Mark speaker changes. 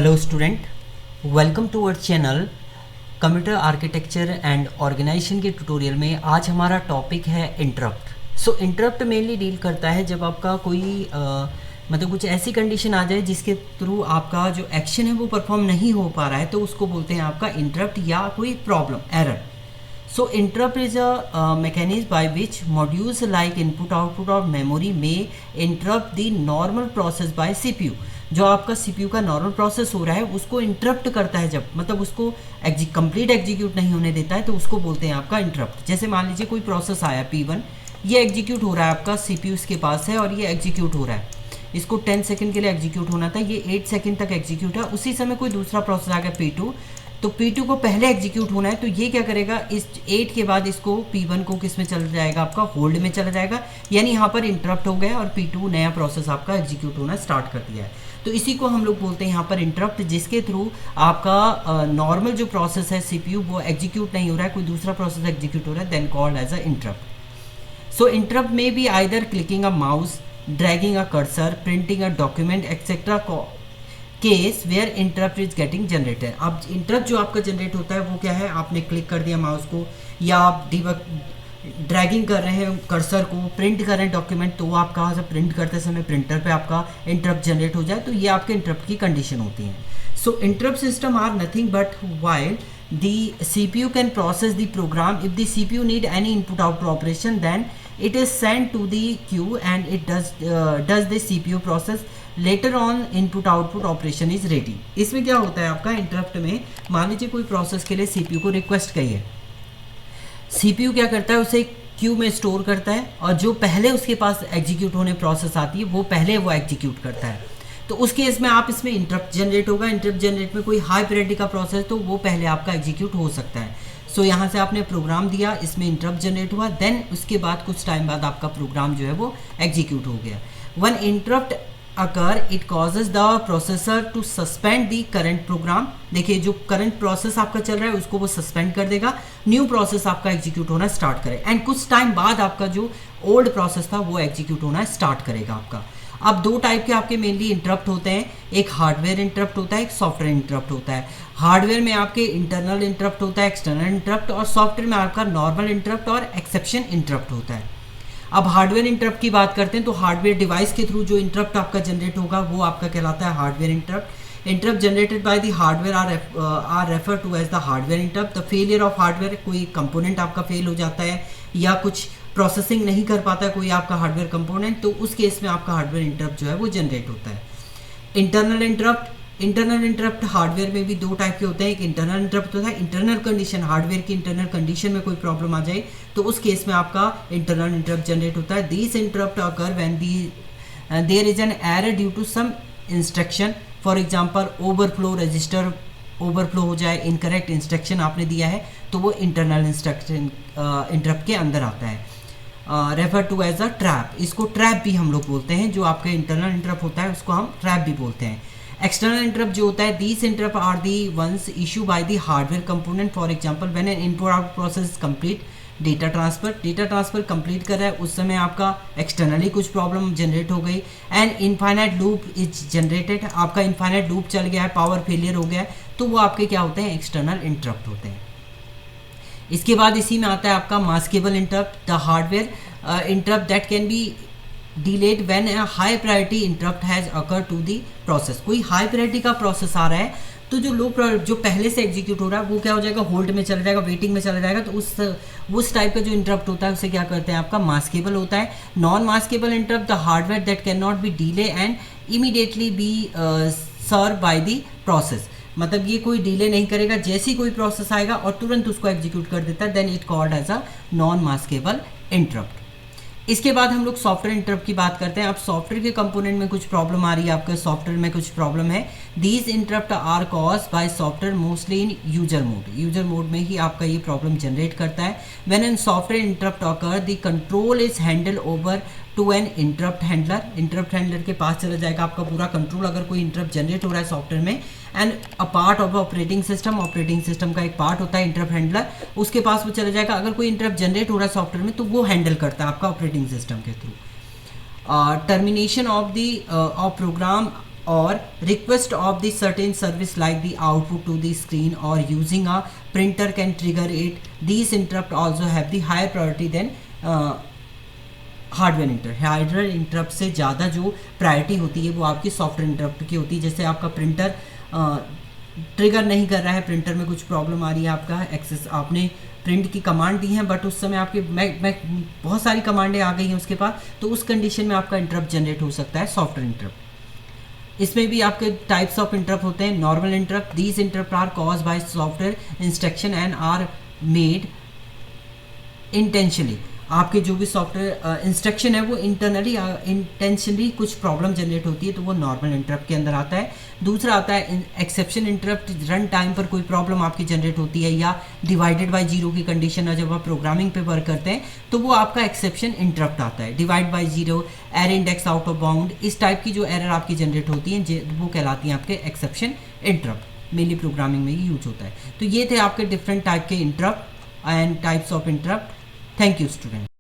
Speaker 1: Hello student, welcome to our channel computer architecture and organization के tutorial में। आज हमारा टॉपिक है interrupt. So interrupt mainly deal करता है जब आपका कोई मतलब कुछ ऐसी कंडीशन आ जाए जिसके थ्रू आपका जो एक्शन है वो परफॉर्म नहीं हो पा रहा है, तो उसको बोलते हैं आपका इंटरप्ट या कोई problem, error. So interrupt is a mechanism by which modules like input output और memory may interrupt the normal process by CPU। जो आपका CPU का नॉर्मल प्रोसेस हो रहा है उसको इंटरप्ट करता है, जब मतलब उसको कंप्लीट एग्जीक्यूट नहीं होने देता है, तो उसको बोलते हैं आपका इंटरप्ट। जैसे मान लीजिए कोई प्रोसेस आया P1, ये एग्जीक्यूट हो रहा है, आपका CPU इसके पास है और ये एग्जीक्यूट हो रहा है। इसको 10 सेकंड के लिए एग्जीक्यूट होना था, ये 8 सेकंड तक एग्जीक्यूट है। उसी समय कोई दूसरा प्रोसेस आ गया P2, तो P2 को पहले एग्जीक्यूट होना है, तो ये क्या करेगा, इस 8 के बाद इसको P1 को किस में चला जाएगा, आपका होल्ड में चला जाएगा, यानी यहाँ पर इंटरप्ट हो गया और P2 नया प्रोसेस आपका एग्जीक्यूट होना स्टार्ट कर दिया है। तो इसी को हम लोग बोलते हैं यहाँ पर इंटरप्ट, जिसके थ्रू आपका नॉर्मल जो प्रोसेस है CPU वो एग्जीक्यूट नहीं हो रहा है, कोई दूसरा प्रोसेस एग्जीक्यूट हो रहा है, then called as a interrupt. So interrupt में be either clicking a mouse, dragging a cursor, printing a document etcetera case where interrupt is getting generated. अब इंटरप्ट जो आपका जनरेट होता है वो क्या है, आपने क्लिक कर दिया माउस को, या आप ड्रैगिंग कर रहे हैं कर्सर को, प्रिंट कर रहे हैं डॉक्यूमेंट, तो वो आपका से प्रिंट करते समय प्रिंटर पे आपका इंटरप्ट जनरेट हो जाए, तो ये आपके इंटरप्ट की कंडीशन होती है। So interrupt system are nothing but while the CPU can process the program. If the CPU need any input output operation, then it is sent to the queue and it does the CPU process. Later on input output operation is ready. इसमें क्या होता है आपका interrupt में, मान लीजिए कोई process के लिए CPU को रिक्वेस्ट कही है, CPU क्या करता है, उसे क्यू में स्टोर करता है और जो पहले उसके पास एग्जीक्यूट होने प्रोसेस आती है वो पहले वो एग्जीक्यूट करता है। तो उस केस में आप इसमें इंटरप्ट जनरेट होगा, इंटरप्ट जनरेट में कोई हाई प्रायोरिटी का प्रोसेस तो वो पहले आपका एग्जीक्यूट हो सकता है। सो यहाँ से आपने प्रोग्राम दिया, इसमें इंटरप्ट जनरेट हुआ, देन उसके बाद कुछ टाइम बाद आपका प्रोग्राम जो है वो एग्जीक्यूट हो गया। When interrupt occur it causes the processor to suspend the current program. देखिए जो करंट प्रोसेस आपका चल रहा है उसको वो सस्पेंड कर देगा, न्यू प्रोसेस आपका एग्जीक्यूट होना स्टार्ट करे, एंड कुछ टाइम बाद आपका जो ओल्ड प्रोसेस था वो एग्जीक्यूट होना स्टार्ट करेगा आपका। अब दो टाइप के आपके मेनली इंटरप्ट होते हैं, एक हार्डवेयर इंटरप्ट होता है, एक सॉफ्टवेयर इंटरप्ट होता है। हार्डवेयर में आपके इंटरनल इंटरप्ट होता है, एक्सटर्नल इंटरप्ट, और सॉफ्टवेयर में आपका नॉर्मल इंटरप्ट और एक्सेप्शन इंटरप्ट होता है। अब हार्डवेयर इंटरप्ट की बात करते हैं तो हार्डवेयर डिवाइस के थ्रू जो इंटरप्ट आपका जनरेट होगा वो आपका कहलाता है hardware interrupt. Interrupt generated by the hardware are refer to as the hardware interrupt. The failure of hardware, कोई कंपोनेंट आपका फेल हो जाता है या कुछ प्रोसेसिंग नहीं कर पाता है कोई आपका हार्डवेयर कंपोनेंट, तो उस केस में आपका हार्डवेयर इंटरप्ट जो है वो जनरेट होता है। Internal interrupt, internal interrupt hardware में भी दो टाइप के होते हैं। एक इंटरनल इंटरप्ट होता है इंटरनल कंडीशन, हार्डवेयर की इंटरनल कंडीशन में कोई प्रॉब्लम आ जाए तो उस केस में आपका इंटरनल इंटरप्ट जनरेट होता है। This interrupt occur when there is an error due to some instruction, for example overflow, register overflow हो जाए, इनकरेक्ट इंस्ट्रक्शन आपने दिया है, तो वो इंटरनल इंस्ट्रक्शन इंटरप्ट के अंदर आता है। Refer to as a trap, इसको ट्रैप भी हम लोग बोलते हैं। जो आपका इंटरनल इंटरप्ट होता है उसको हम ट्रैप भी बोलते हैं। एक्सटर्नल इंटरप्ट जो होता है, these interrupt are the ones issue by the hardware component, for example when an input output process complete data transfer complete कर रहा है, उस समय आपका एक्सटर्नली कुछ प्रॉब्लम जनरेट हो गई, and infinite loop is generated, आपका इनफाइनाइट लूप चल गया है, पावर फेलियर हो गया है, तो वो आपके क्या होते हैं, एक्सटर्नल इंटरप्ट होते हैं। इसके बाद इसी में आता है आपका maskable interrupt, the hardware interrupt that can be delayed when a high priority interrupt has occur to the process. कोई हाई प्रायोरिटी का प्रोसेस आ रहा है तो जो पहले से एग्जीक्यूट हो रहा है वो क्या हो जाएगा, होल्ड में चला जाएगा, वेटिंग में चला जाएगा, तो उस टाइप का जो इंटरप्ट होता है उसे क्या करते हैं, आपका मास्केबल होता है। Non maskable interrupt, the hardware that can not be delay and immediately be serve by the process, मतलब ये कोई डिले नहीं करेगा, जैसे ही कोई प्रोसेस आएगा और तुरंत उसको एग्जीक्यूट कर देता है, then it called as a non maskable interrupt. इसके बाद हम लोग सॉफ्टवेयर इंटरप्ट की बात करते हैं। अब सॉफ्टवेयर के कंपोनेंट में कुछ प्रॉब्लम आ रही है, आपके सॉफ्टवेयर में कुछ प्रॉब्लम है, these interrupt are cause by software mostly in user mode. User mode में ही आपका ये प्रॉब्लम जनरेट करता है। When an software interrupt occur the control is handle over to an interrupt handler, interrupt handler के पास चला जाएगा आपका पूरा कंट्रोल, अगर कोई इंटरप्ट जनरेट हो रहा है सॉफ्टवेयर में, and a part of operating system का एक पार्ट होता है इंटरप्ट हैंडलर, उसके पास वो चला जाएगा। अगर कोई इंटरप्ट जनरेट हो रहा है सॉफ्टवेयर में तो वो हैंडल करता है आपका ऑपरेटिंग सिस्टम के through. Termination of the program or request of the certain service like the output to the screen or using a printer can trigger it. These interrupt also have the higher priority than hardware interrupt. Hardware interrupt से ज़्यादा जो priority होती है वो आपकी software interrupt की होती है. जैसे आपका प्रिंटर ट्रिगर नहीं कर रहा है, प्रिंटर में कुछ प्रॉब्लम आ रही है, आपका एक्सेस, आपने प्रिंट की कमांड दी है बट उस समय आपके बहुत सारी कमांडें आ गई हैं उसके पास, तो उस कंडीशन में आपका इंटरप्ट जनरेट हो सकता है, सॉफ्टवेयर इंटरप्ट. इसमें भी आपके टाइप्स ऑफ इंटरप्ट होते हैं. Normal interrupt, these interrupt are cause by software instruction and are made intentionally. आपके जो भी सॉफ्टवेयर इंस्ट्रक्शन है वो इंटेंशनली कुछ प्रॉब्लम जनरेट होती है, तो वो नॉर्मल इंटरप्ट के अंदर आता है. दूसरा आता है एक्सेप्शन इंटरप्ट. रन टाइम पर कोई प्रॉब्लम आपकी जनरेट होती है या डिवाइडेड बाय जीरो की कंडीशन है, जब आप प्रोग्रामिंग पे वर्क करते हैं तो वो आपका एक्सेप्शन इंटरप्ट आता है. Divide by zero, error index out of bound, इस टाइप की जो एरर आपकी जनरेट होती है वो कहलाती हैं आपके एक्सेप्शन इंटरप्ट. मेनली प्रोग्रामिंग में ही यूज होता है. तो ये थे आपके डिफरेंट टाइप के interrupt and types of interrupt. Thank you, student.